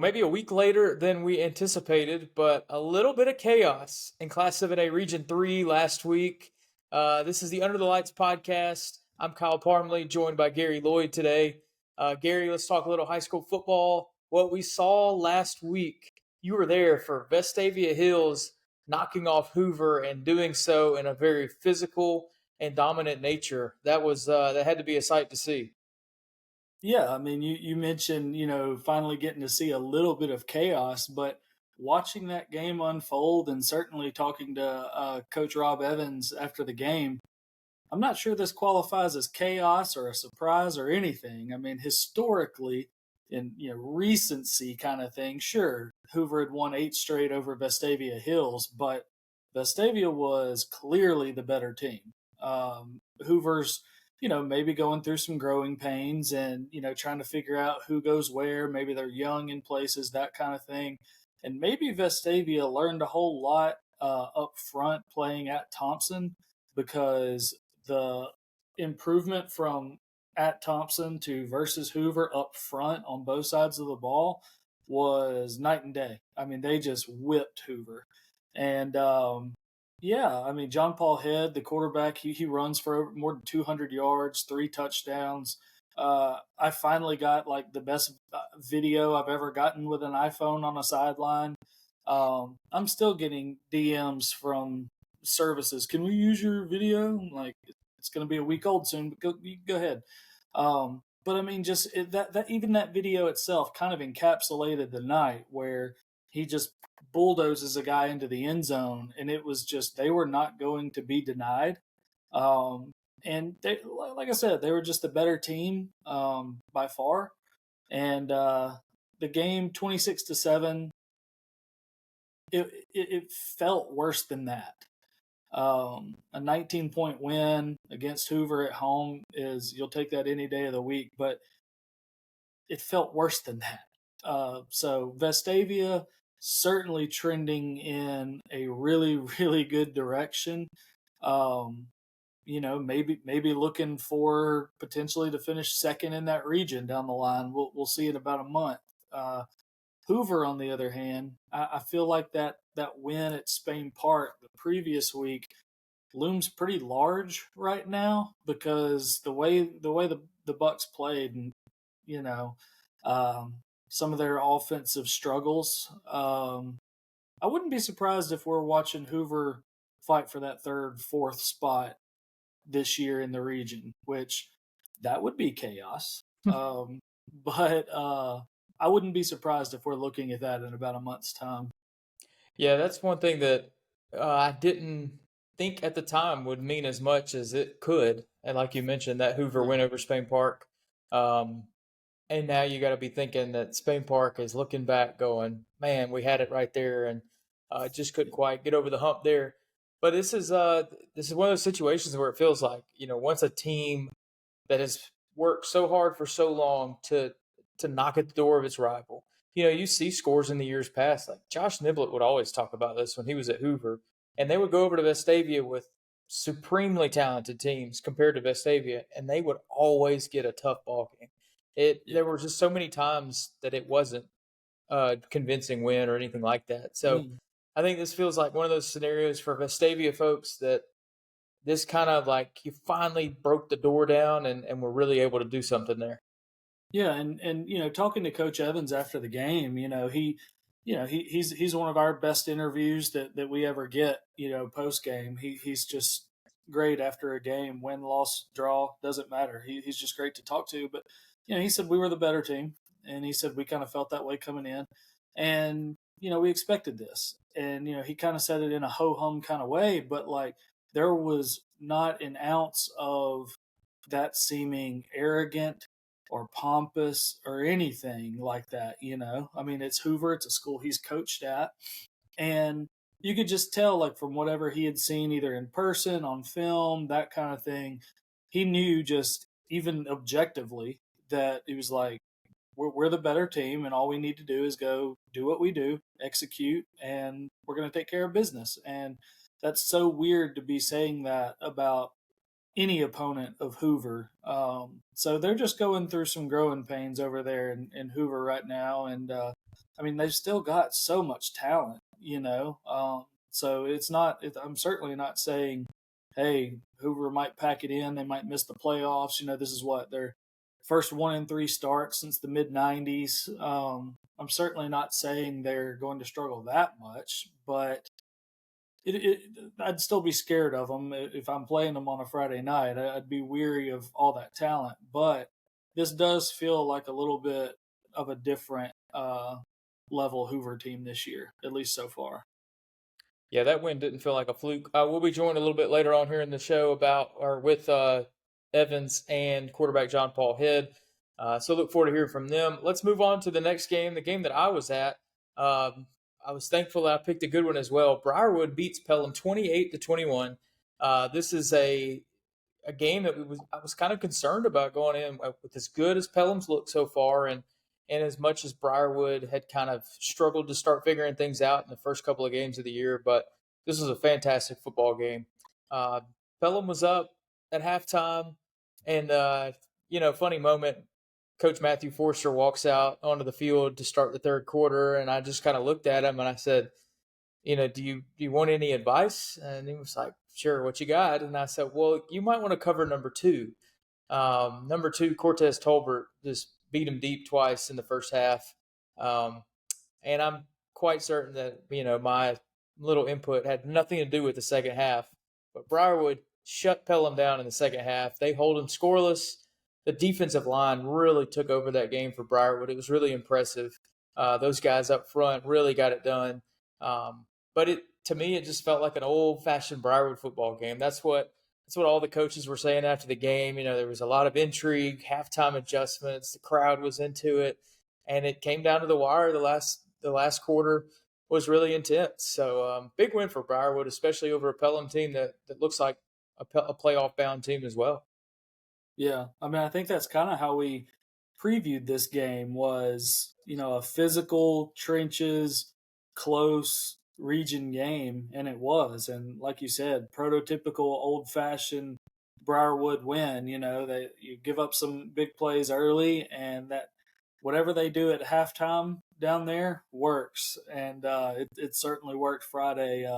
maybe a week later than we anticipated, but a little bit of chaos in Class 7A Region 3 last week. This is the Under the Lights podcast. I'm Kyle Parmley, joined by Gary Lloyd today. Gary, let's talk a little high school football. What we saw last week, you were there for Vestavia Hills knocking off Hoover and doing so in a very physical and dominant nature. That had to be a sight to see. Yeah, I mean, you mentioned, finally getting to see a little bit of chaos, but watching that game unfold and certainly talking to Coach Rob Evans after the game, I'm not sure this qualifies as chaos or a surprise or anything. I mean, historically, in recency kind of thing, sure, Hoover had won 8 straight over Vestavia Hills, but Vestavia was clearly the better team. Hoover's maybe going through some growing pains and, trying to figure out who goes where. Maybe they're young in places, that kind of thing. And maybe Vestavia learned a whole lot up front playing at Thompson, because the improvement from at Thompson to versus Hoover up front on both sides of the ball was night and day. I mean, they just whipped Hoover. And yeah, I mean, John Paul Head, the quarterback, he runs for more than 200 yards, 3 touchdowns. I finally got like the best video I've ever gotten with an iPhone on a sideline. I'm still getting DMs from services. Can we use your video? Like, it's going to be a week old soon, but go ahead. But I mean, just that even that video itself kind of encapsulated the night where he just bulldozes a guy into the end zone, and it was just they were not going to be denied. And they, like I said, they were just the better team by far. And the game 26-7, it felt worse than that. A 19-point win against Hoover at home you'll take that any day of the week, but it felt worse than that. So Vestavia certainly trending in a really, really good direction. Maybe looking for potentially to finish second in that region down the line. We'll see in about a month. Hoover, on the other hand, I feel like that win at Spain Park the previous week looms pretty large right now, because the way the Bucks played, and some of their offensive struggles. I wouldn't be surprised if we're watching Hoover fight for that third, fourth spot this year in the region, which that would be chaos. But I wouldn't be surprised if we're looking at that in about a month's time. Yeah, that's one thing that I didn't think at the time would mean as much as it could. And like you mentioned, that Hoover win over Spain Park. And now you got to be thinking that Spain Park is looking back going, man, we had it right there, and just couldn't quite get over the hump there. But this is one of those situations where it feels like, once a team that has worked so hard for so long to knock at the door of its rival. You see scores in the years past. Like Josh Niblett would always talk about this when he was at Hoover, and they would go over to Vestavia with supremely talented teams compared to Vestavia, and they would always get a tough ball game. There were just so many times that it wasn't a convincing win or anything like that. So I think this feels like one of those scenarios for Vestavia folks that this kind of like you finally broke the door down and were really able to do something there. Yeah, and talking to Coach Evans after the game, he's one of our best interviews that we ever get, post game. He's just great after a game, win, loss, draw, doesn't matter. He's just great to talk to. But he said we were the better team, and he said we kind of felt that way coming in, and we expected this, and he kind of said it in a ho hum kind of way, but like there was not an ounce of that seeming arrogant or pompous or anything like that. I mean, it's Hoover, it's a school he's coached at, and you could just tell, like, from whatever he had seen either in person, on film, that kind of thing, he knew just even objectively that he was like, we're the better team, and all we need to do is go do what we do, execute, and we're going to take care of business. And that's so weird to be saying that about any opponent of Hoover. So they're just going through some growing pains over there in Hoover right now, and I mean they've still got so much talent, you know. So it's not. I'm certainly not saying, hey, Hoover might pack it in. They might miss the playoffs. You know, this is what their first 1-3 start since the mid '90s. I'm certainly not saying they're going to struggle that much, but I'd still be scared of them if I'm playing them on a Friday night. I'd be weary of all that talent. But this does feel like a little bit of a different level Hoover team this year, at least so far. Yeah, that win didn't feel like a fluke. We'll be joined a little bit later on here in the show about or with Evans and quarterback John Paul Head. So look forward to hearing from them. Let's move on to the next game, the game that I was at. I was thankful that I picked a good one as well. Briarwood beats Pelham 28-21. This is a game that I was kind of concerned about going in with as good as Pelham's looked so far, and as much as Briarwood had kind of struggled to start figuring things out in the first couple of games of the year. But this was a fantastic football game. Uh, Pelham was up at halftime, and funny moment. Coach Matthew Forster walks out onto the field to start the third quarter, and I just kind of looked at him and I said, do you want any advice? And he was like, sure, what you got? And I said, well, you might want to cover number two. Number two, Cortez Tolbert just beat him deep twice in the first half. Um, and I'm quite certain that, my little input had nothing to do with the second half. But Briarwood shut Pelham down in the second half. They hold him scoreless. The defensive line really took over that game for Briarwood. It was really impressive. Those guys up front really got it done. But to me, it just felt like an old-fashioned Briarwood football game. That's what all the coaches were saying after the game. There was a lot of intrigue, halftime adjustments. The crowd was into it, and it came down to the wire. The last quarter was really intense. So big win for Briarwood, especially over a Pelham team that looks like a playoff-bound team as well. Yeah, I mean, I think that's kind of how we previewed this game was, a physical, trenches, close region game, and it was. And like you said, prototypical old-fashioned Briarwood win. You give up some big plays early, and that whatever they do at halftime down there works, and it certainly worked Friday,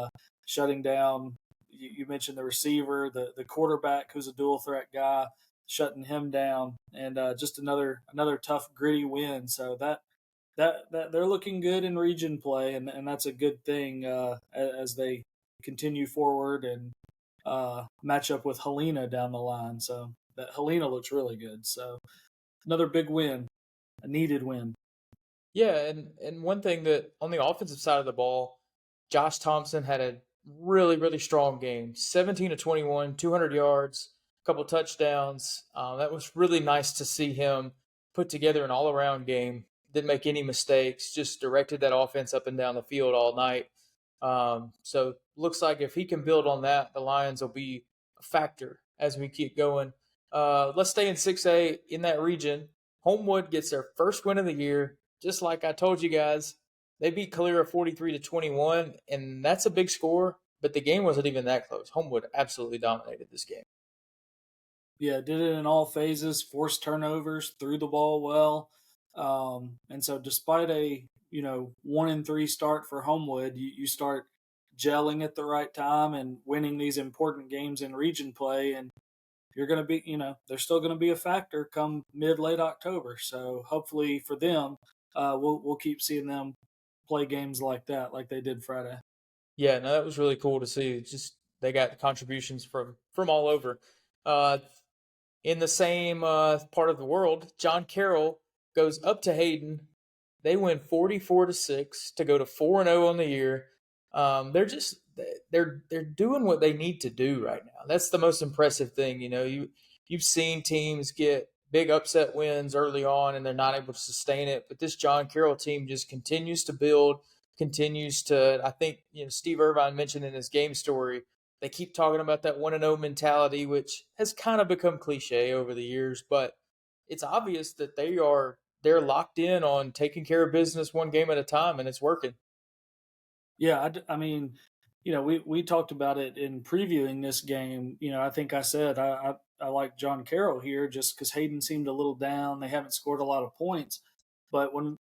shutting down. You mentioned the receiver, the quarterback, who's a dual threat guy, shutting him down, and just another tough, gritty win. So that they're looking good in region play, and that's a good thing as they continue forward and match up with Helena down the line. So that Helena looks really good. So another big win, a needed win. Yeah, and one thing that on the offensive side of the ball, Josh Thompson had a really, really strong game. 17-21, 200 yards, a couple touchdowns. That was really nice to see him put together an all-around game. Didn't make any mistakes, just directed that offense up and down the field all night. So looks like if he can build on that, the Lions will be a factor as we keep going. Let's stay in 6A in that region. Homewood gets their first win of the year. Just like I told you guys, they beat Calera 43-21, and that's a big score, but the game wasn't even that close. Homewood absolutely dominated this game. Yeah, did it in all phases, forced turnovers, threw the ball well. And so despite a 1-3 start for Homewood, you start gelling at the right time and winning these important games in region play, and you're going to be, they're still going to be a factor come mid-late October. So hopefully for them, we'll keep seeing them play games like that, like they did Friday. Yeah, no, that was really cool to see. Just they got contributions from all over. Uh, in the same part of the world, John Carroll goes up to Hayden. They win 44-6 to go to 4-0 on the year. They're just they're doing what they need to do right now. That's the most impressive thing. You've seen teams get big upset wins early on and they're not able to sustain it. But this John Carroll team just continues to build, continues to. I think Steve Irvine mentioned in his game story. They keep talking about that 1-0 mentality, which has kind of become cliche over the years, but it's obvious that they're locked in on taking care of business one game at a time, and it's working. Yeah, I mean, we talked about it in previewing this game. I think I said I like John Carroll here just because Hayden seemed a little down. They haven't scored a lot of points, but when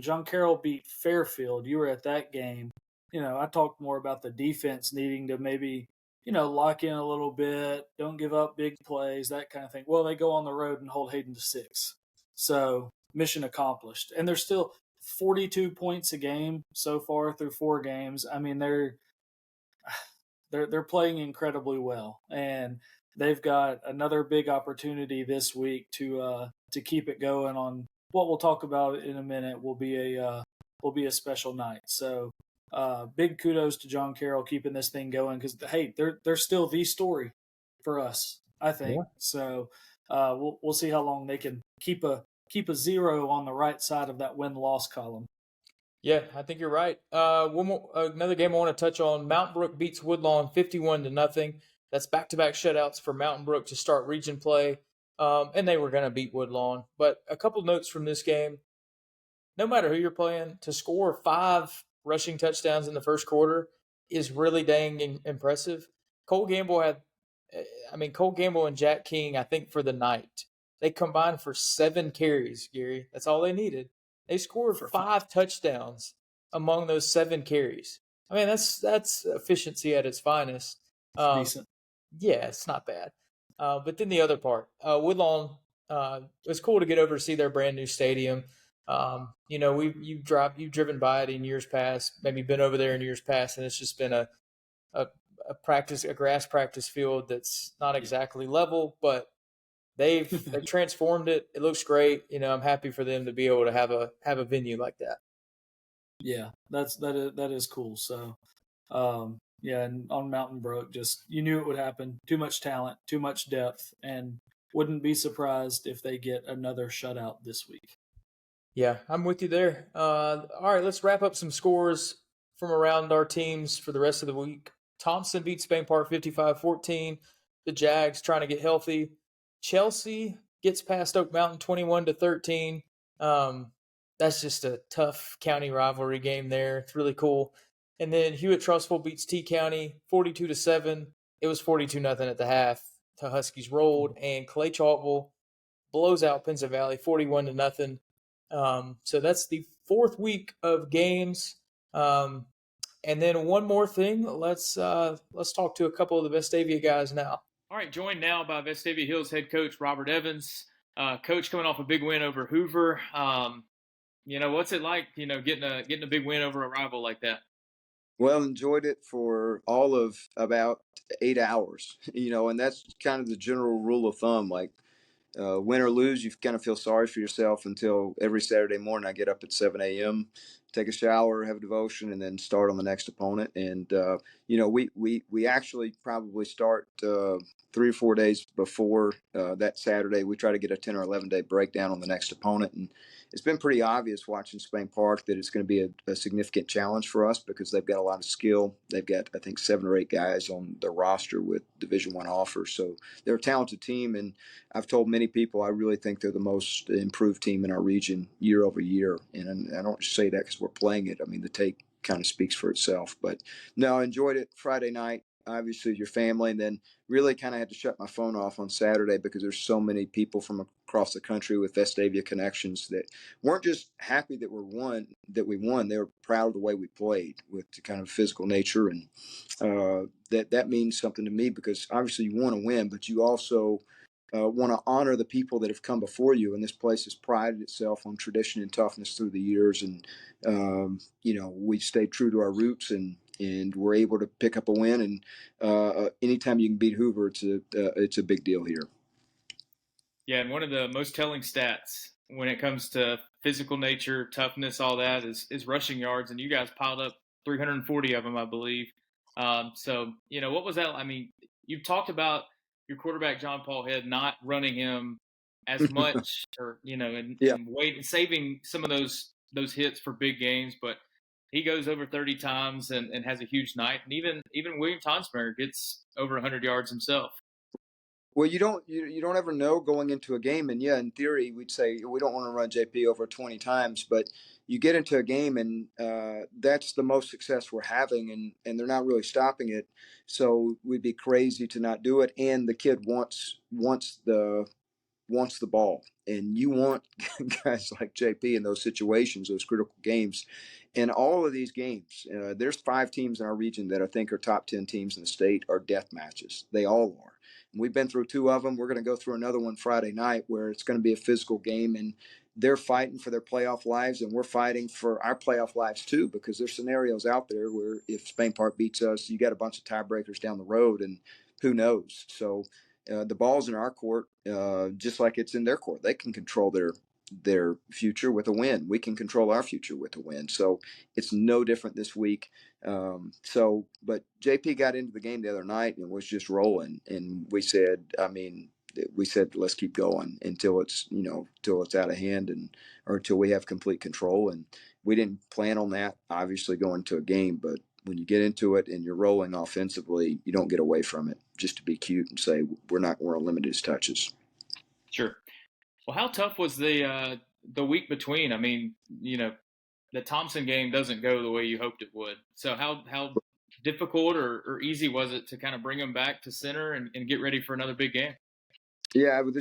John Carroll beat Fairfield, you were at that game. I talked more about the defense needing to maybe lock in a little bit, don't give up big plays, that kind of thing. Well, they go on the road and hold Hayden to 6, so mission accomplished. And they're still 42 points a game so far through 4 games. I mean, they're playing incredibly well, and they've got another big opportunity this week to keep it going on what we'll talk about in a minute. Will be a special night. So big kudos to John Carroll keeping this thing going, because hey, they're still the story for us, I think. Yeah. So we'll see how long they can keep a 0 on the right side of that win-loss column. Yeah, I think you're right. Another game I want to touch on. Mountain Brook beats Woodlawn 51-0. That's back-to-back shutouts for Mountain Brook to start region play, and they were going to beat Woodlawn. But a couple notes from this game: no matter who you're playing, to score 5 rushing touchdowns in the first quarter is really dang impressive. Cole Gamble and Jack King, I think for the night, they combined for 7 carries, Gary. That's all they needed. They scored 5 touchdowns among those 7 carries. I mean, that's efficiency at its finest. Decent. Yeah, it's not bad. But then the other part, Woodlawn, it was cool to get over to see their brand new stadium. You've driven by it in years past, maybe been over there in years past, and it's just been a grass practice field that's not exactly level, but they've transformed it. It looks great. I'm happy for them to be able to have a venue like that. Yeah, that is cool. So, yeah, and on Mountain Brook, just you knew it would happen. Too much talent, too much depth, and wouldn't be surprised if they get another shutout this week. Yeah, I'm with you there. All right, let's wrap up some scores from around our teams for the rest of the week. Thompson beats Spain Park 55-14. The Jags trying to get healthy. Chelsea gets past Oak Mountain 21-13. That's just a tough county rivalry game there. It's really cool. And then Hewitt Trussville beats T County 42-7. It was 42-0 at the half. The Huskies rolled, and Clay Chalkville blows out Pinson Valley 41-0. So that's the 4th week of games. And then one more thing, let's talk to a couple of the Vestavia guys now. All right, joined now by Vestavia Hills head coach Robert Evans. Coach coming off a big win over Hoover. What's it like, getting a big win over a rival like that? Well, enjoyed it for all of about 8 hours, and that's kind of the general rule of thumb. Like, win or lose, you kind of feel sorry for yourself until every Saturday morning I get up at 7 a.m., take a shower, have a devotion, and then start on the next opponent. And, we actually probably start 3 or 4 days before that Saturday. We try to get a 10 or 11-day breakdown on the next opponent. And it's been pretty obvious watching Spain Park that it's going to be a significant challenge for us because they've got a lot of skill. They've got, I think, 7 or 8 guys on their roster with Division I offers. So they're a talented team, and I've told many people I really think they're the most improved team in our region year over year. And I don't say that because we're playing it. I mean, the tape kind of speaks for itself. But no, I enjoyed it Friday night. Obviously, your family, and then really kind of had to shut my phone off on Saturday because there's so many people from across the country with Vestavia connections that weren't just happy that we won. They were proud of the way we played with the kind of physical nature, and that means something to me because obviously you want to win, but you also want to honor the people that have come before you. And this place has prided itself on tradition and toughness through the years. And, we stayed true to our roots and we're able to pick up a win. And anytime you can beat Hoover, it's a big deal here. Yeah, and one of the most telling stats when it comes to physical nature, toughness, all that is rushing yards. And you guys piled up 340 of them, I believe. So, what was that? I mean, you've talked about your quarterback, John Paul Head, not running him as much and wait and saving some of those hits for big games, but he goes over 30 times and has a huge night. And even William Tonsberger gets over 100 yards himself. Well, you don't ever know going into a game, and yeah, in theory, we'd say we don't want to run JP over 20 times, but you get into a game, and that's the most success we're having, and they're not really stopping it. So we'd be crazy to not do it. And the kid wants the ball, and you want guys like JP in those situations, those critical games. In all of these games, there's 5 teams in our region that I think are top 10 teams in the state are death matches. They all are. And we've been through 2 of them. We're going to go through another one Friday night where it's going to be a physical game, and they're fighting for their playoff lives, and we're fighting for our playoff lives too, because there's scenarios out there where if Spain Park beats us, you got a bunch of tiebreakers down the road, and who knows. So the ball's in our court, just like it's in their court. They can control their future with a win. We can control our future with a win. So it's no different this week. But JP got into the game the other night and was just rolling. And we said, let's keep going until it's out of hand or until we have complete control. And we didn't plan on that, obviously, going to a game, but when you get into it and you're rolling offensively, you don't get away from it just to be cute and say we're going to limit his touches. Sure. Well, how tough was the week between? I mean, the Thompson game doesn't go the way you hoped it would. So how difficult or easy was it to kind of bring him back to center and get ready for another big game? Yeah, but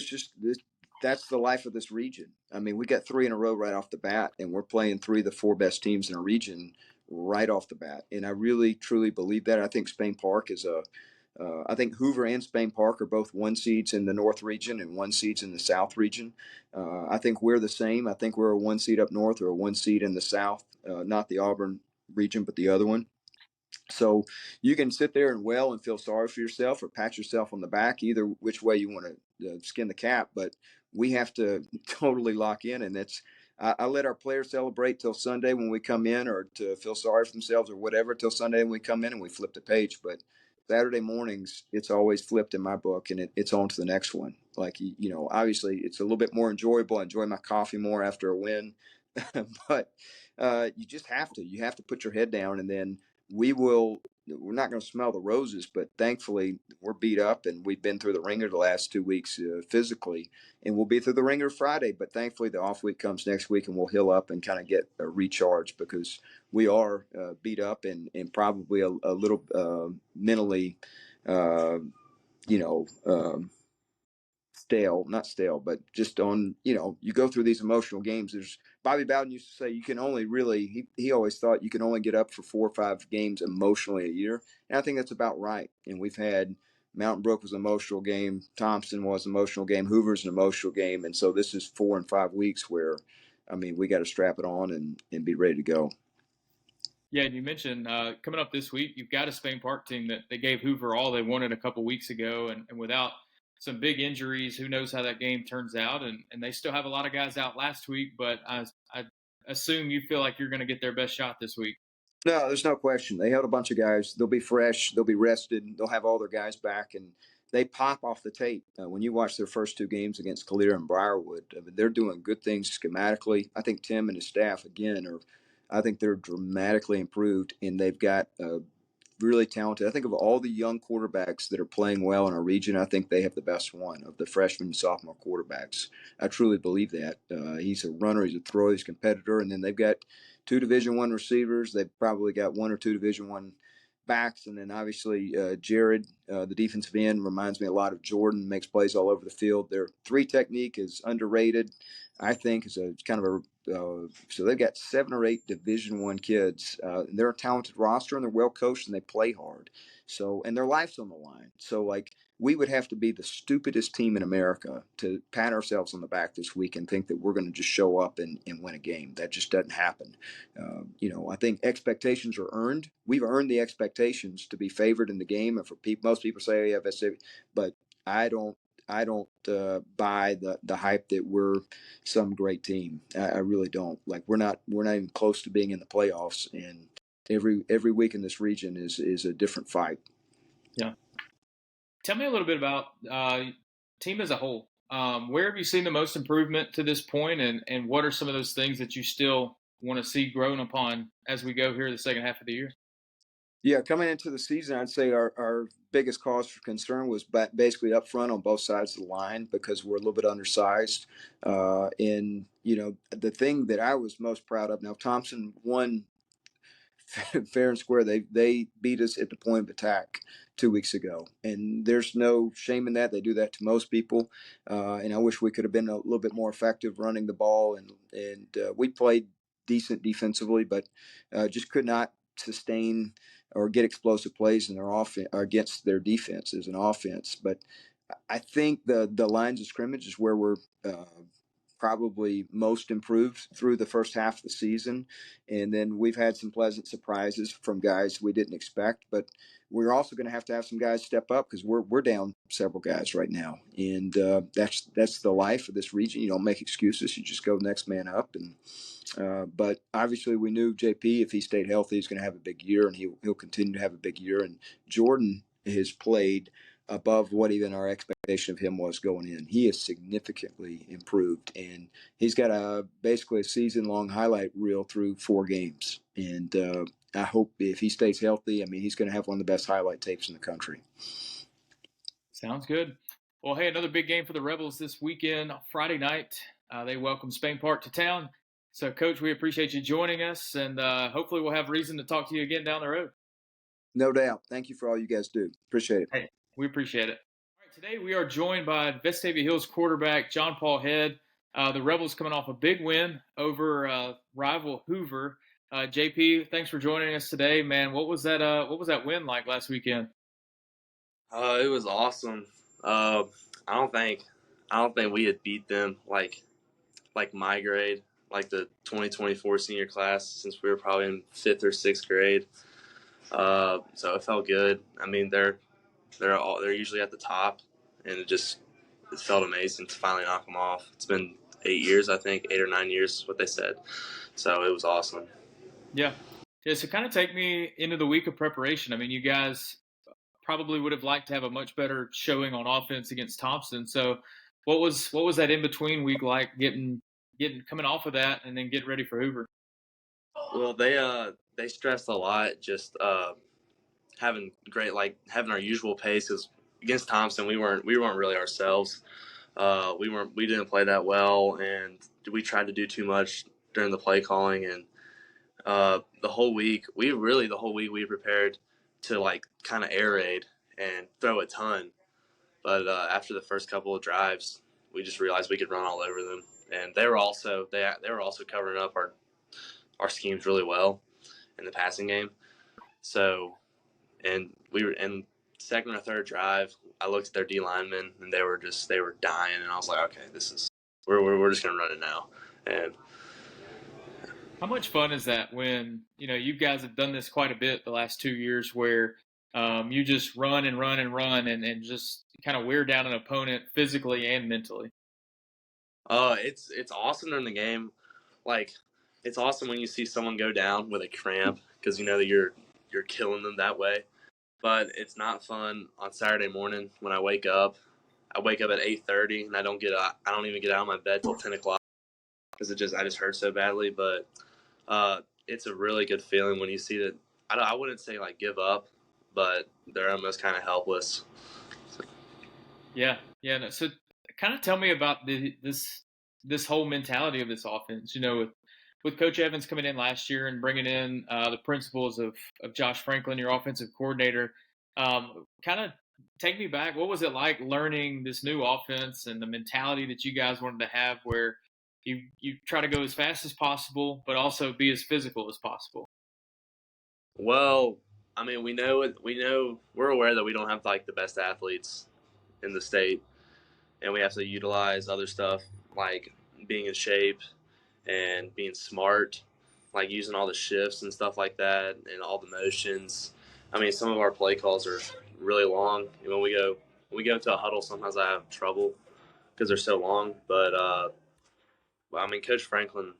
that's the life of this region. I mean, we got 3 in a row right off the bat, and we're playing 3 of the 4 best teams in our region right off the bat. And I really, truly believe that. I think Spain Park is I think Hoover and Spain Park are both 1 seeds in the North region and 1 seeds in the South region. I think we're the same. I think we're a 1 seed up north or a 1 seed in the South, not the Auburn region, but the other one. So you can sit there and wail and feel sorry for yourself or pat yourself on the back, either which way you want to skin the cat. But we have to totally lock in, and I let our players celebrate till Sunday when we come in, or to feel sorry for themselves or whatever till Sunday when we come in and we flip the page. But Saturday mornings, it's always flipped in my book, and it's on to the next one. Like, obviously it's a little bit more enjoyable. I enjoy my coffee more after a win, but you just have to. You have to put your head down, and then we're not going to smell the roses, but thankfully we're beat up and we've been through the ringer the last 2 weeks physically, and we'll be through the ringer Friday. But thankfully the off week comes next week and we'll heal up and kind of get a recharge, because we are beat up and probably a little mentally, not stale, but just on, you go through these emotional games. There's Bobby Bowden used to say you can only really, he always thought you can only get up for 4 or 5 games emotionally a year. And I think that's about right. And we've had Mountain Brook was an emotional game. Thompson was an emotional game. Hoover's an emotional game. And so this is 4 and 5 weeks where, we got to strap it on and be ready to go. Yeah, and you mentioned coming up this week, you've got a Spain Park team that they gave Hoover all they wanted a couple weeks ago, and without some big injuries, who knows how that game turns out, and they still have a lot of guys out last week, but I assume you feel like you're going to get their best shot this week. No, there's no question. They held a bunch of guys. They'll be fresh. They'll be rested. They'll have all their guys back, and they pop off the tape. When you watch their first 2 games against Calera and Briarwood, they're doing good things schematically. I think Tim and his staff, again, I think they're dramatically improved, and they've got really talented. I think of all the young quarterbacks that are playing well in our region, I think they have the best one of the freshman and sophomore quarterbacks. I truly believe that. He's a runner, he's a thrower, he's a competitor, and then they've got 2 Division I receivers. They've probably got 1 or 2 Division I backs, and then obviously Jared, the defensive end, reminds me a lot of Jordan. Makes plays all over the field. Their 3 technique is underrated, I think. Is a kind of a so they've got 7 or 8 Division I kids. And they're a talented roster, and they're well coached, and they play hard. So, and their life's on the line. So, like, we would have to be the stupidest team in America to pat ourselves on the back this week and think that we're going to just show up and win a game. That just doesn't happen. I think expectations are earned. We've earned the expectations to be favored in the game. And for most people say, oh, yeah, Vestavia, but I don't buy the hype that we're some great team. I really don't. Like, we're not even close to being in the playoffs, and every week in this region is a different fight. Yeah. Tell me a little bit about team as a whole. Where have you seen the most improvement to this point, and what are some of those things that you still want to see grown upon as we go here the second half of the year? Yeah, coming into the season, I'd say our biggest cause for concern was basically up front on both sides of the line because we're a little bit undersized. And, the thing that I was most proud of, now Thompson won fair and square. They beat us at the point of attack 2 weeks ago, and there's no shame in that. They do that to most people, and I wish we could have been a little bit more effective running the ball. And we played decent defensively, but just could not sustain or get explosive plays in their offense against their defense as an offense. But I think the lines of scrimmage is where we're probably most improved through the first half of the season. And then we've had some pleasant surprises from guys we didn't expect, but we're also going to have some guys step up because we're down several guys right now. And that's the life of this region. You don't make excuses. You just go next man up. And but obviously we knew JP, if he stayed healthy, he's going to have a big year, and he'll continue to have a big year. And Jordan has played above what even our expectation of him was going in. He has significantly improved, and he's got basically a season-long highlight reel through 4 games. And I hope if he stays healthy, I mean, he's going to have one of the best highlight tapes in the country. Sounds good. Well, hey, another big game for the Rebels this weekend, Friday night. They welcome Spain Park to town. So, Coach, we appreciate you joining us, and hopefully we'll have reason to talk to you again down the road. No doubt. Thank you for all you guys do. Appreciate it. Hey, we appreciate it. All right, today we are joined by Vestavia Hills quarterback John Paul Head. The Rebels coming off a big win over rival Hoover. JP, thanks for joining us today, man. What was that win like last weekend? It was awesome. I don't think we had beat them like my grade, like the 2024 senior class, since we were probably in 5th or 6th grade. So it felt good. I mean, they're usually at the top, and it felt amazing to finally knock them off. It's been 8 years, I think, 8 or 9 years is what they said. So it was awesome. Yeah. So kind of take me into the week of preparation. I mean, you guys probably would have liked to have a much better showing on offense against Thompson. So what was that in between week like, getting coming off of that and then getting ready for Hoover? Well, they stressed a lot, just having our usual pace, because against Thompson we weren't really ourselves. We didn't play that well, and we tried to do too much during the play calling. And the whole week we prepared to kind of air raid and throw a ton. But after the first couple of drives, we just realized we could run all over them, and they were also covering up our schemes really well in the passing game. So, and we were in second or third drive, I looked at their D linemen, and they were dying, and I was like, okay, we're just gonna run it now. And how much fun is that when you guys have done this quite a bit the last 2 years, where you just run and run and run and just kind of wear down an opponent physically and mentally? It's awesome during the game. Like, it's awesome when you see someone go down with a cramp, because you know that you're killing them that way. But it's not fun on Saturday morning when I wake up. I wake up at 8:30, and I don't even get out of my bed till 10 o'clock because I just hurt so badly. But it's a really good feeling when you see that. I wouldn't say give up, but they're almost kind of helpless. So. Yeah. No, so kind of tell me about this whole mentality of this offense. With Coach Evans coming in last year and bringing in the principles of Josh Franklin, your offensive coordinator. Kind of take me back. What was it like learning this new offense and the mentality that you guys wanted to have, where you try to go as fast as possible, but also be as physical as possible? Well, I mean, we're aware that we don't have the best athletes in the state, and we have to utilize other stuff like being in shape and being smart, like using all the shifts and stuff like that, and all the motions. I mean, some of our play calls are really long. When we go to a huddle, sometimes I have trouble because they're so long. But I mean, Coach Franklin,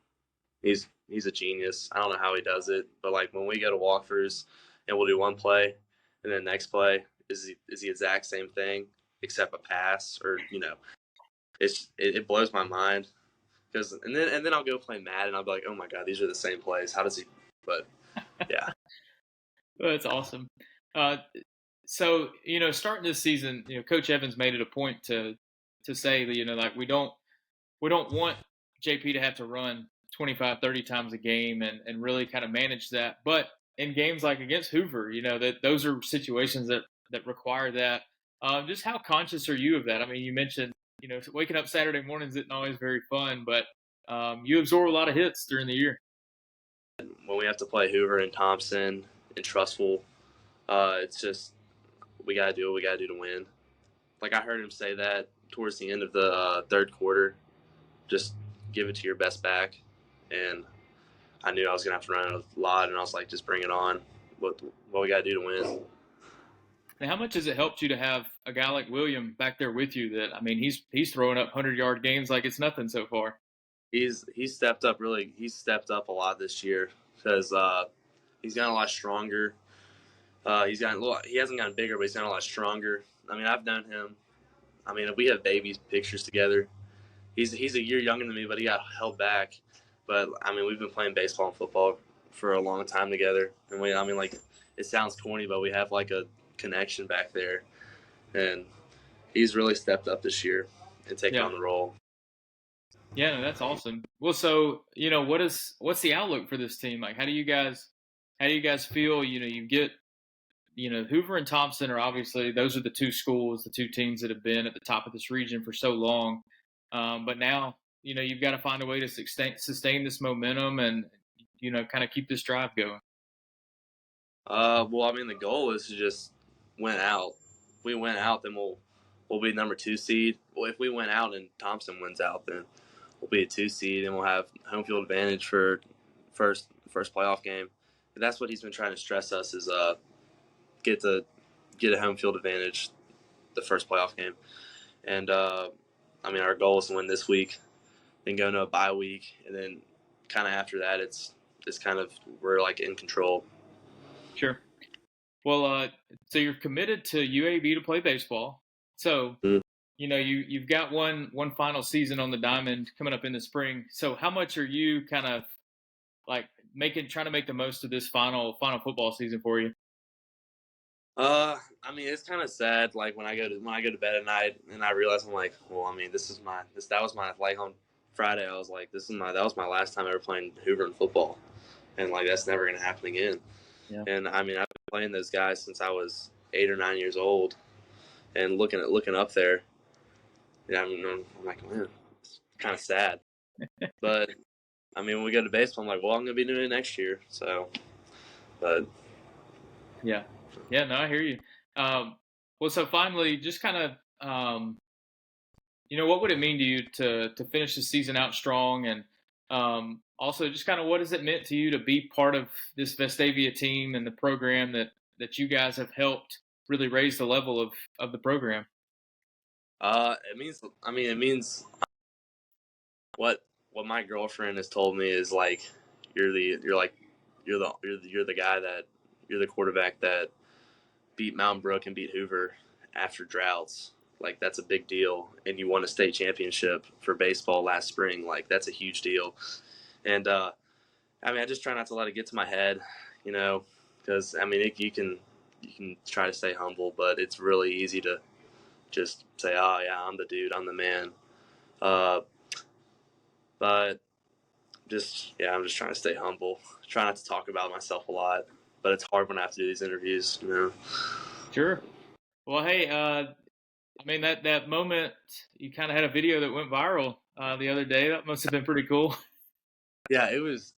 he's a genius. I don't know how he does it, but when we go to walkthroughs and we'll do one play, and then next play is the exact same thing except a pass, or it blows my mind. And then I'll go play Madden, and I'll be like, oh my God, these are the same plays. How does he? But yeah. Well, that's awesome. So, starting this season, Coach Evans made it a point to say that, like we don't want JP to have to run 25, 30 times a game and really kind of manage that. But in games like against Hoover, that those are situations that require that. Just how conscious are you of that? I mean, you mentioned, waking up Saturday mornings isn't always very fun, but you absorb a lot of hits during the year. When we have to play Hoover and Thompson and Trustful, it's just we got to do what we got to do to win. Like I heard him say that towards the end of the third quarter, just give it to your best back. And I knew I was going to have to run a lot, and I was like, just bring it on. What we got to do to win. And how much has it helped you to have a guy like William back there with you that, I mean, he's throwing up 100-yard games like it's nothing so far? He's stepped up really. He's stepped up a lot this year because he's gotten a lot stronger. He hasn't gotten bigger, but he's gotten a lot stronger. I mean, I've known him. I mean, we have baby pictures together. He's a year younger than me, but he got held back. But I mean, we've been playing baseball and football for a long time together, and it sounds corny, but we have like a connection back there, and he's really stepped up this year and taken on the role. Yeah, no, that's awesome. Well, so what's the outlook for this team? Like, how do you guys feel? You get Hoover and Thompson are obviously those are the two schools, the two teams that have been at the top of this region for so long. But now you've got to find a way to sustain this momentum and kind of keep this drive going. Well, I mean, the goal is to just win out. If we win out, then we'll be number 2 seed. Well, if we win out and Thompson wins out, then we'll be a 2 seed and we'll have home field advantage for first playoff game. And that's what he's been trying to stress us is get a home field advantage the first playoff game. And I mean, our goal is to win this week, then go into a bye week, and then kind of after that, it's kind of we're like in control. Sure. Well, so you're committed to UAB to play baseball. So, you've got one final season on the diamond coming up in the spring. So how much are you kind of like trying to make the most of this final football season for you? I mean, it's kind of sad. Like when I go to bed at night and I realize I'm like, well, I mean, that was my like on Friday. I was like, that was my last time ever playing Hoover in football, and like that's never gonna happen again. Yeah. And I mean, I've been playing those guys since I was 8 or 9 years old, and looking up there. Yeah, I mean, I'm like, man, it's kind of sad. But I mean, when we go to baseball, I'm like, well, I'm gonna be doing it next year. So, but yeah, no, I hear you. Well, so finally, just kind of, what would it mean to you to finish the season out strong, and also just kind of what has it meant to you to be part of this Vestavia team and the program that you guys have helped really raise the level of the program? it means what my girlfriend has told me is like you're the guy that you're the quarterback that beat Mountain Brook and beat Hoover after droughts. Like that's a big deal, and you won a state championship for baseball last spring. Like that's a huge deal, and I mean I just try not to let it get to my head, because I mean you can try to stay humble, but it's really easy to just say, oh yeah, I'm the dude, I'm the man. But I'm just trying to stay humble. Try not to talk about myself a lot, but it's hard when I have to do these interviews, Sure. Well, hey, I mean that moment you kind of had a video that went viral the other day. That must have been pretty cool. Yeah, it was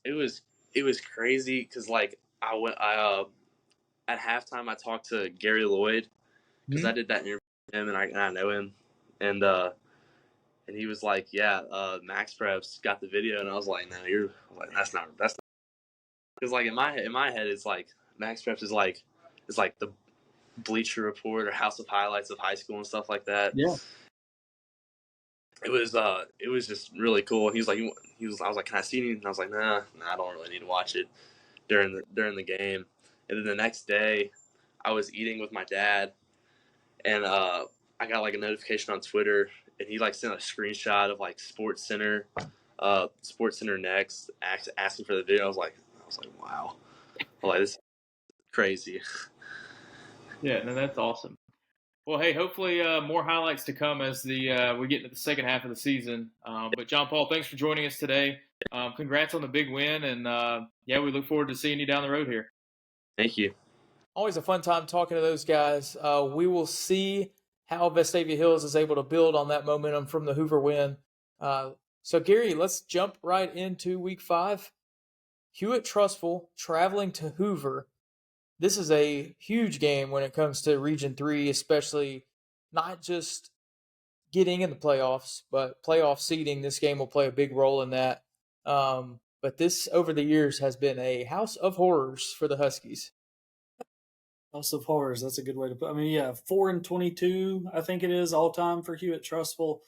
crazy because like I at halftime I talked to Gary Lloyd because I did that interview with him and I know him, and he was like, yeah, Max Prep's got the video, and I was like, no, that's not because like in my head it's like Max Preps is like the Bleacher Report or House of Highlights of high school and stuff like that. Yeah. It was just really cool. I was like, can I see it? And I was like, nah, I don't really need to watch it during the game. And then the next day, I was eating with my dad, and I got like a notification on Twitter, and he like sent a screenshot of like Sports Center Next asking for the video. I was like, wow, like this is crazy. Yeah, no, that's awesome. Well, hey, hopefully more highlights to come as we get into the second half of the season. But John Paul, thanks for joining us today. Congrats on the big win, and yeah, we look forward to seeing you down the road here. Thank you. Always a fun time talking to those guys. We will see how Vestavia Hills is able to build on that momentum from the Hoover win. So, Gary, let's jump right into Week 5. Hewitt Trustful traveling to Hoover. This is a huge game when it comes to Region 3, especially not just getting in the playoffs, but playoff seeding. This game will play a big role in that. But this, over the years, has been a house of horrors for the Huskies. House of Horrors, that's a good way to put it. I mean, yeah, 4-22, I think it is, all time for Hewitt Trustful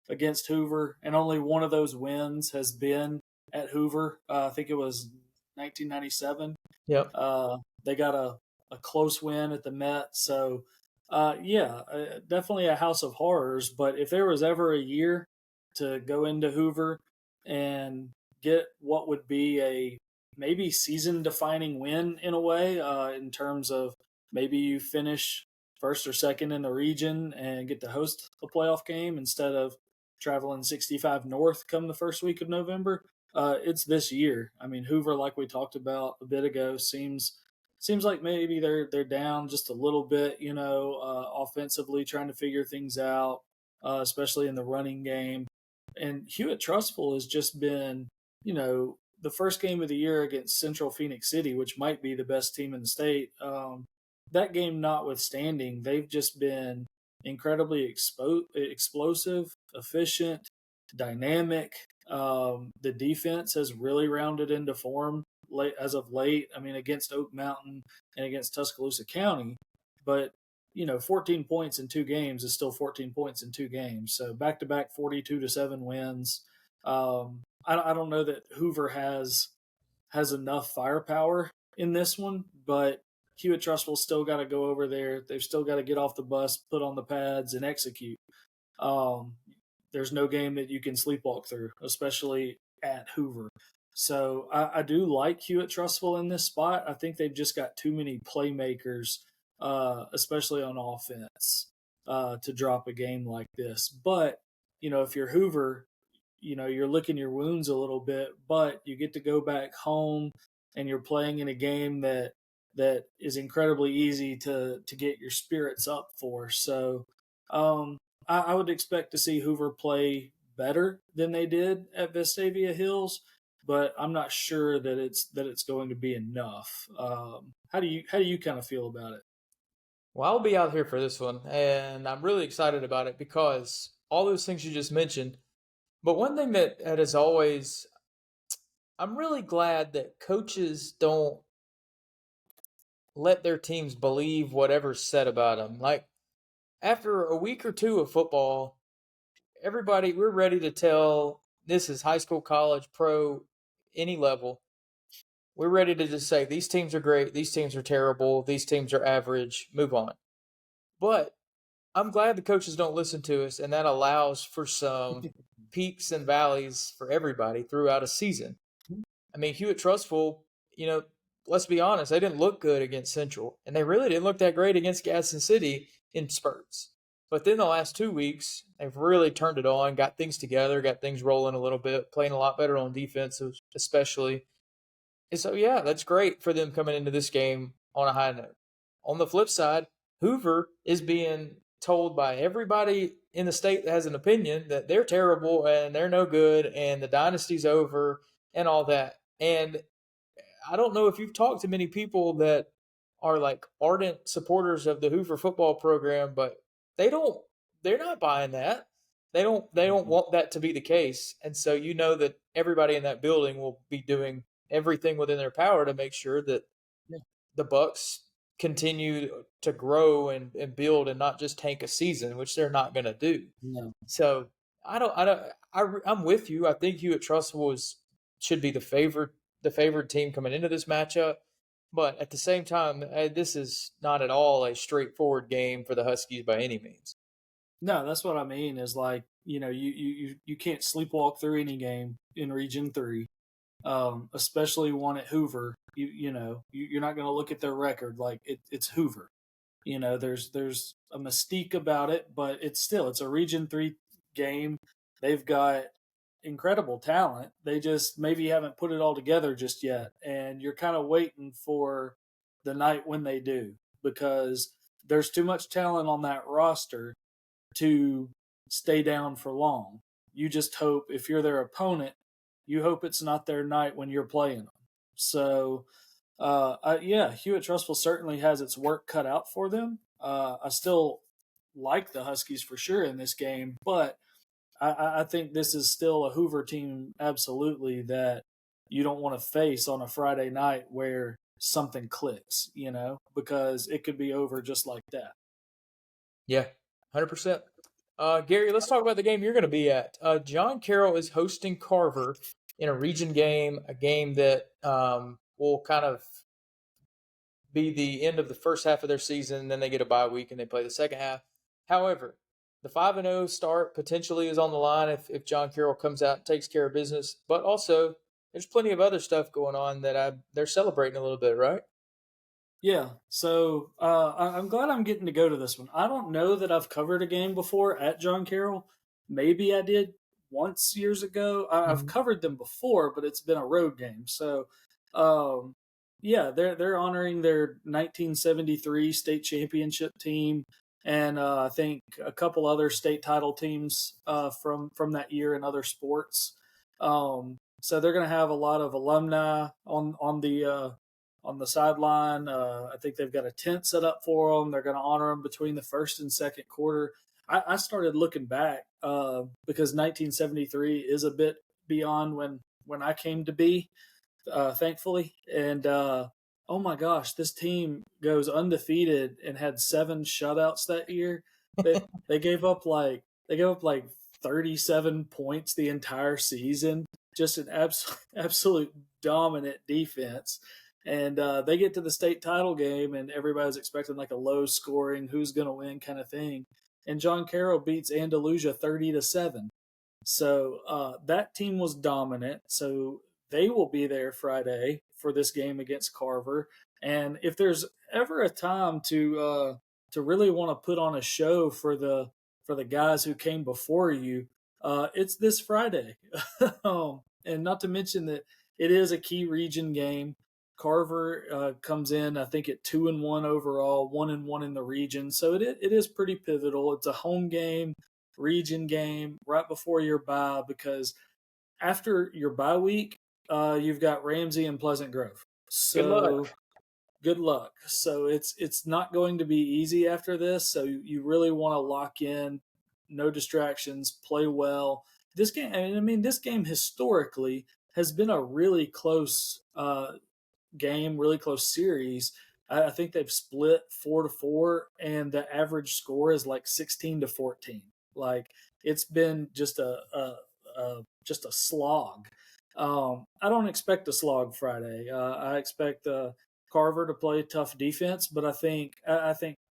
against Hoover. And only one of those wins has been at Hoover. I think it was 1997. Yep. They got a close win at the Met. So, definitely a house of horrors. But if there was ever a year to go into Hoover and get what would be a maybe season-defining win in a way, in terms of maybe you finish first or second in the region and get to host a playoff game instead of traveling 65 north come the first week of November. It's this year. I mean, Hoover, like we talked about a bit ago, seems like maybe they're down just a little bit, offensively, trying to figure things out, especially in the running game. And Hewitt Trustful has just been, the first game of the year against Central Phoenix City, which might be the best team in the state. That game notwithstanding, they've just been incredibly explosive, efficient, dynamic. The defense has really rounded into form as of late. I mean, against Oak Mountain and against Tuscaloosa County, but 14 points in 2 games is still 14 points in 2 games. So back-to-back 42-7 wins. I don't know that Hoover has enough firepower in this one, but Hewitt Trustful still got to go over there. They've still got to get off the bus, put on the pads, and execute. There's no game that you can sleepwalk through, especially at Hoover. So I do like Hewitt Trustful in this spot. I think they've just got too many playmakers, especially on offense, to drop a game like this. But, if you're Hoover, you're licking your wounds a little bit, but you get to go back home and you're playing in a game that is incredibly easy to get your spirits up for. So I would expect to see Hoover play better than they did at Vestavia Hills, but I'm not sure that it's going to be enough. How do you kind of feel about it? Well, I'll be out here for this one, and I'm really excited about it because all those things you just mentioned. But one thing that is always, I'm really glad that coaches don't let their teams believe whatever's said about them. Like, after a week or two of football, we're ready to tell this is high school, college, pro, any level. We're ready to just say these teams are great, these teams are terrible, these teams are average, move on. But I'm glad the coaches don't listen to us, and that allows for some peaks and valleys for everybody throughout a season. I mean, Hewitt Trustful, let's be honest, they didn't look good against Central, and they really didn't look that great against Gadsden City in spurts. But then the last 2 weeks, they've really turned it on, got things together, got things rolling a little bit, playing a lot better on defense, especially. And so, yeah, that's great for them coming into this game on a high note. On the flip side, Hoover is being told by everybody in the state that has an opinion that they're terrible and they're no good and the dynasty's over and all that. And I don't know if you've talked to many people that are like ardent supporters of the Hoover football program, but they're not buying that. They don't want that to be the case. And so that everybody in that building will be doing everything within their power to make sure that the Bucks continue to grow and build and not just tank a season, which they're not going to do. No. So I'm with you. I think Hewitt Trustful should be the favored team coming into this matchup. But at the same time, this is not at all a straightforward game for the Huskies by any means. No, that's what I mean is like, you can't sleepwalk through any game in Region 3, especially one at Hoover. You're not going to look at their record like it's Hoover. There's a mystique about it, but it's a Region 3 game. They've got incredible talent. They just maybe haven't put it all together just yet. And you're kind of waiting for the night when they do, because there's too much talent on that roster to stay down for long. You just hope, if you're their opponent, you hope it's not their night when you're playing them. So, Hewitt-Trussville certainly has its work cut out for them. I still like the Huskies for sure in this game, but I think this is still a Hoover team, absolutely, that you don't want to face on a Friday night where something clicks, because it could be over just like that. Yeah, 100%. Gary, let's talk about the game you're going to be at. John Carroll is hosting Carver in a region game, a game that will kind of be the end of the first half of their season, and then they get a bye week and they play the second half. However, the 5-0 start potentially is on the line if John Carroll comes out and takes care of business. But also, there's plenty of other stuff going on that they're celebrating a little bit, right? Yeah, so I'm glad I'm getting to go to this one. I don't know that I've covered a game before at John Carroll. Maybe I did once years ago. I've covered them before, but it's been a road game. So, they're honoring their 1973 state championship team, and I think a couple other state title teams from that year in other sports. So they're going to have a lot of alumni on the sideline. I think they've got a tent set up for them. They're going to honor them between the first and second quarter. I started looking back because 1973 is a bit beyond when I came to be, thankfully. And oh my gosh, this team goes undefeated and had 7 shutouts that year. They gave up like 37 points the entire season. Just an absolute dominant defense. And they get to the state title game, and everybody's expecting like a low scoring, who's going to win kind of thing. And John Carroll beats Andalusia 30-7. So that team was dominant. So they will be there Friday for this game against Carver. And if there's ever a time to really want to put on a show for the guys who came before you, it's this Friday. And not to mention that it is a key region game. Carver comes in, I think, at 2-1 overall, 1-1 in the region. So it is pretty pivotal. It's a home game, region game, right before your bye, because after your bye week, you've got Ramsey and Pleasant Grove. So good luck. So it's not going to be easy after this. So you really want to lock in, no distractions, play well. This game historically has been a really close game, really close series. I think they've split 4-4, and the average score is like 16-14. Like, it's been just a slog. I don't expect a slog Friday. I expect Carver to play tough defense, but I think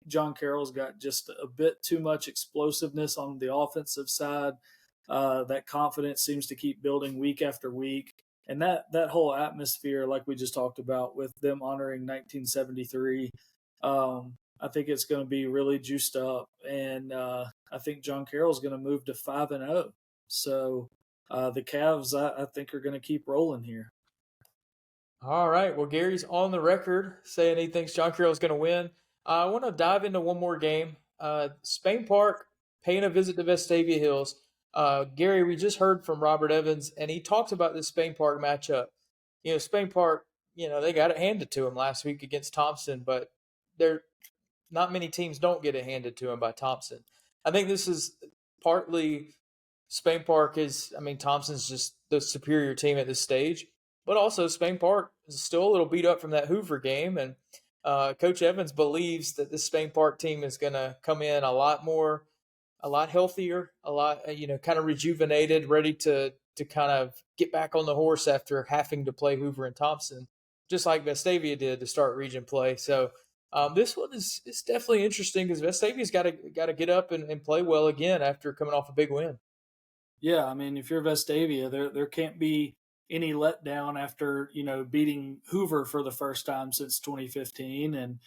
John Carroll's got just a bit too much explosiveness on the offensive side. That confidence seems to keep building week after week. And that whole atmosphere, like we just talked about with them honoring 1973, I think it's going to be really juiced up. And I think John Carroll's going to move to 5-0. So the Cavs, I think, are going to keep rolling here. All right. Well, Gary's on the record saying he thinks John Carroll's going to win. I want to dive into one more game. Spain Park paying a visit to Vestavia Hills. Gary, we just heard from Robert Evans, and he talked about this Spain Park matchup. Spain Park, they got it handed to them last week against Thompson, but not many teams don't get it handed to them by Thompson. I think this is partly Spain Park Thompson's just the superior team at this stage, but also Spain Park is still a little beat up from that Hoover game, and Coach Evans believes that this Spain Park team is going to come in a lot healthier, a lot, kind of rejuvenated, ready to kind of get back on the horse after having to play Hoover and Thompson, just like Vestavia did to start region play. So this one is definitely interesting because Vestavia's got to get up and play well again after coming off a big win. Yeah, if you're Vestavia, there can't be any letdown after beating Hoover for the first time since 2015, and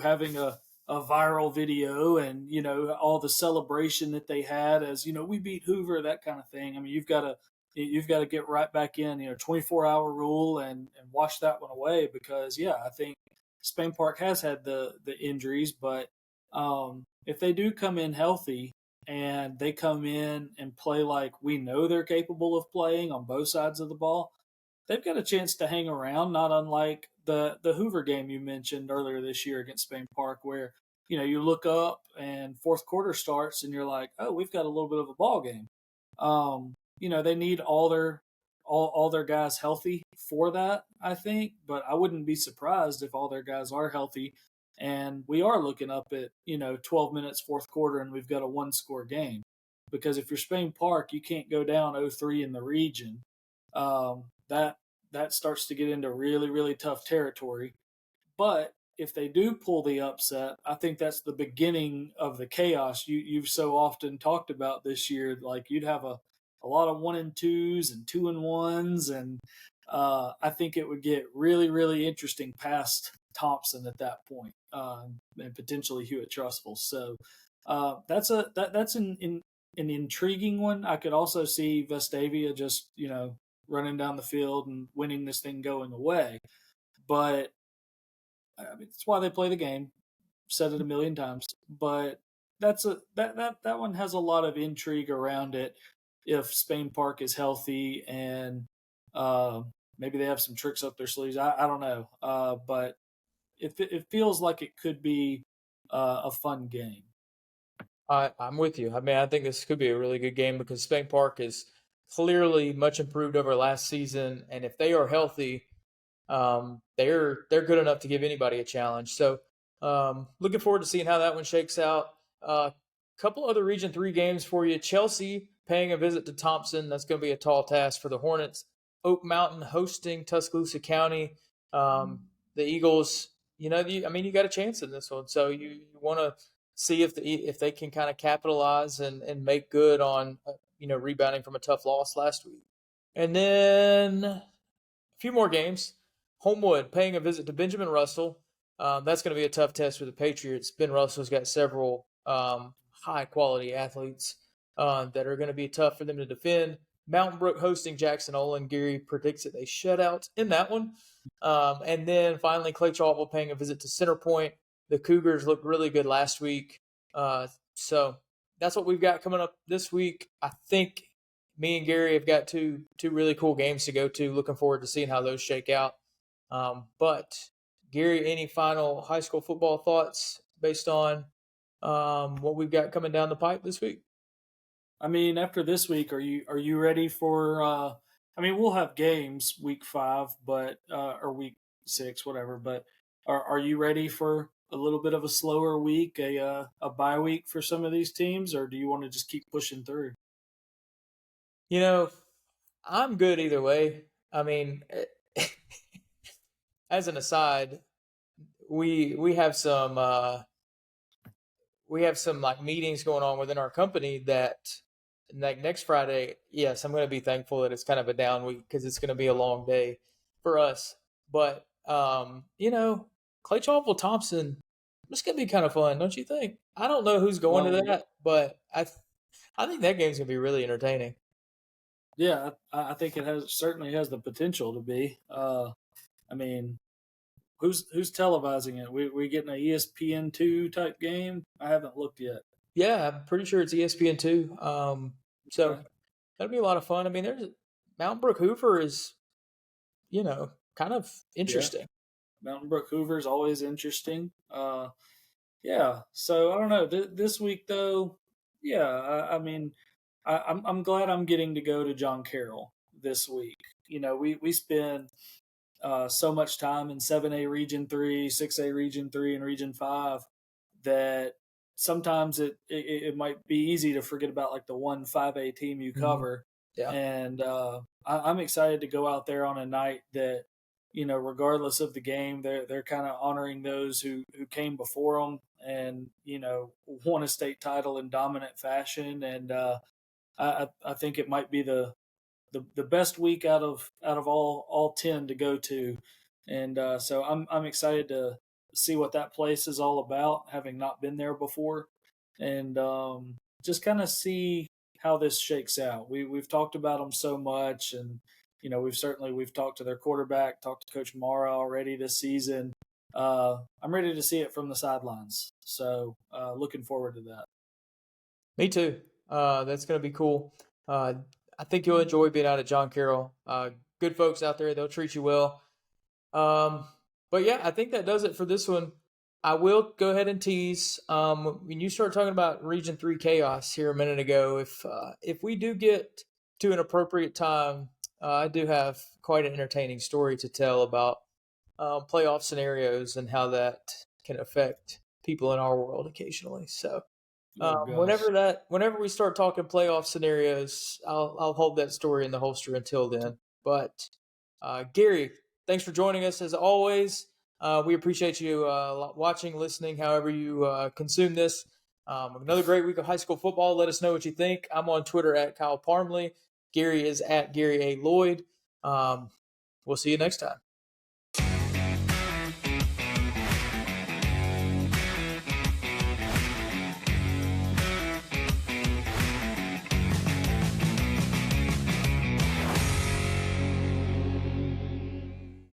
having a a viral video, and all the celebration that they had as we beat Hoover, that kind of thing. I mean, you've got to get right back in, 24-hour rule, and wash that one away, because I think Spain Park has had the injuries, but if they do come in healthy and they come in and play like we know they're capable of playing on both sides of the ball, they've got a chance to hang around, not unlike the Hoover game you mentioned earlier this year against Spain Park, where you look up and fourth quarter starts and you're like, oh, we've got a little bit of a ball game. They need all their guys healthy for that, I think, but I wouldn't be surprised if all their guys are healthy and we are looking up at 12 minutes fourth quarter and we've got a one score game. Because if you're Spain Park, you can't go down 0-3 in the region. That starts to get into really, really tough territory. But if they do pull the upset, I think that's the beginning of the chaos you've so often talked about this year. Like, you'd have a lot of 1-2s and 2-1s, and I think it would get really, really interesting past Thompson at that point, and potentially Hewitt Trustful. So that's an intriguing one. I could also see Vestavia just running down the field and winning this thing going away, but I mean, that's why they play the game. Said it a million times, but that one has a lot of intrigue around it. If Spain Park is healthy and maybe they have some tricks up their sleeves, I don't know, but it feels like it could be a fun game. I'm with you. I mean, I think this could be a really good game because Spain Park is clearly much improved over last season, and if they are healthy, they're good enough to give anybody a challenge. So, looking forward to seeing how that one shakes out. Couple other Region 3 games for you. Chelsea paying a visit to Thompson. That's going to be a tall task for the Hornets. Oak Mountain hosting Tuscaloosa County. The Eagles, you got a chance in this one. So you want to see if they can kind of capitalize and make good on rebounding from a tough loss last week. And then a few more games. Homewood paying a visit to Benjamin Russell. That's going to be a tough test for the Patriots. Ben Russell's got several high-quality athletes that are going to be tough for them to defend. Mountain Brook hosting Jackson Olin. Gary predicts a shutout in that one. And then finally, Clay Chalville paying a visit to Center Point. The Cougars looked really good last week. So that's what we've got coming up this week. I think me and Gary have got two really cool games to go to. Looking forward to seeing how those shake out. But Gary, any final high school football thoughts based on what we've got coming down the pipe this week? I mean, after this week, are you ready for? We'll have games week 5, but or week 6, whatever. But are you ready for a little bit of a slower week, a bye week for some of these teams, or do you want to just keep pushing through? I'm good either way. I mean, as an aside, we have some like meetings going on within our company that like next Friday. Yes, I'm going to be thankful that it's kind of a down week because it's going to be a long day for us. But Clay Chalville Thompson, it's going to be kind of fun, don't you think? I don't know who's going to that, but I think that game's going to be really entertaining. Yeah, I think it certainly has the potential to be. Who's televising it? We getting an ESPN2 type game? I haven't looked yet. Yeah, I'm pretty sure it's ESPN2. So Okay. that'll be a lot of fun. I mean, there's Mountain Brook Hoover is, kind of interesting. Yeah. Mountain Brook Hoover is always interesting. Yeah. So I don't know. This week though, yeah. I'm glad I'm getting to go to John Carroll this week. We spend so much time in 7A Region 3, 6A Region 3, and Region 5 that sometimes it might be easy to forget about like the 5A team you cover. Yeah. And I'm excited to go out there on a night that, regardless of the game, they're kind of honoring those who came before them and, won a state title in dominant fashion. And I think it might be the best week out of all 10 to go to, and so I'm excited to see what that place is all about, having not been there before, and just kind of see how this shakes out. We've talked about them so much, and we've talked to their quarterback, talked to Coach Mara already this season. I'm ready to see it from the sidelines. So looking forward to that. Me too. That's going to be cool. I think you'll enjoy being out at John Carroll. Good folks out there. They'll treat you well. But yeah, I think that does it for this one. I will go ahead and tease. When you start talking about Region 3 chaos here a minute ago, if we do get to an appropriate time, I do have quite an entertaining story to tell about playoff scenarios and how that can affect people in our world occasionally. So whenever we start talking playoff scenarios, I'll hold that story in the holster until then. But Gary, thanks for joining us as always. We appreciate you watching, listening, however you consume this. Another great week of high school football. Let us know what you think. I'm on Twitter at Kyle Parmley. Gary is at Gary A. Lloyd. We'll see you next time.